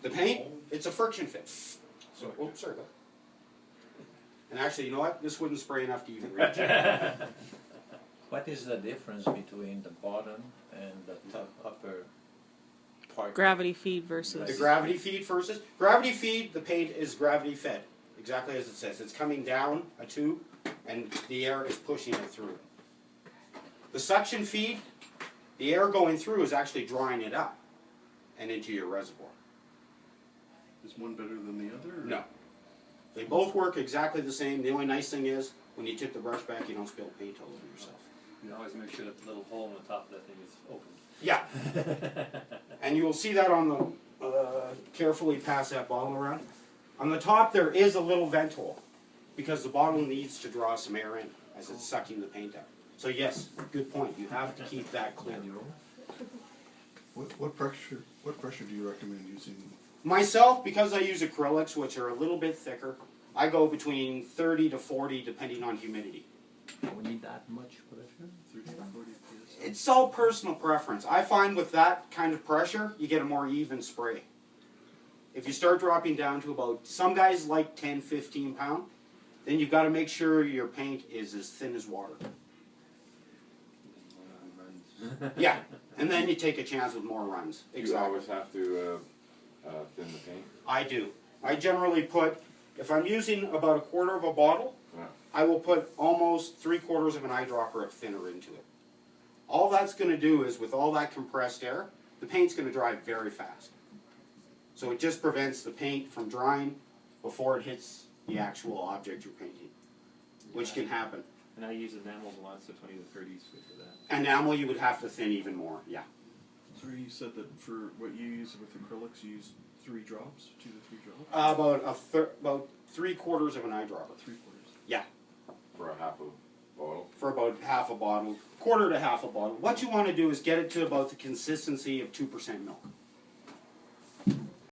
The paint, it's a friction fit. So, oops, sorry. And actually, you know what? This wouldn't spray enough to even reach. What is the difference between the bottom and the top upper part? Gravity feed versus. The gravity feed versus gravity feed. The paint is gravity fed, exactly as it says. It's coming down a tube, and the air is pushing it through. The suction feed, the air going through is actually drawing it up and into your reservoir. Is one better than the other? Or? No. They both work exactly the same. The only nice thing is, when you tip the brush back, you don't spill paint all over yourself. You always make sure that the little hole in the top of that thing is open. Yeah. And you will see that on the, carefully pass that bottle around. On the top there is a little vent hole, because the bottle needs to draw some air in as it's sucking the paint out. So yes, good point. You have to keep that clear. What pressure do you recommend using? Myself, because I use acrylics, which are a little bit thicker, I go between 30 to 40 depending on humidity. We need that much pressure? 30 to 40 psi? It's all personal preference. I find with that kind of pressure, you get a more even spray. If you start dropping down to about, some guys like 10, 15 pound, then you've got to make sure your paint is as thin as water. Yeah, and then you take a chance with more runs. You always have to thin the paint? I do. I generally put, if I'm using about a quarter of a bottle, Yeah. I will put almost 3/4 of an eyedropper of thinner into it. All that's going to do is, with all that compressed air, the paint's going to dry very fast. So it just prevents the paint from drying before it hits the actual object you're painting, which can happen. And I use enamels a lot, so 20 to 30 is good for that. Enamel you would have to thin even more, yeah. So you said that for what you use with acrylics, you use 3 drops, 2 to 3 drops? About 3/4 of an eyedropper. 3/4. Yeah. For a half a bottle? For about half a bottle, quarter to half a bottle. What you want to do is get it to about the consistency of 2% milk.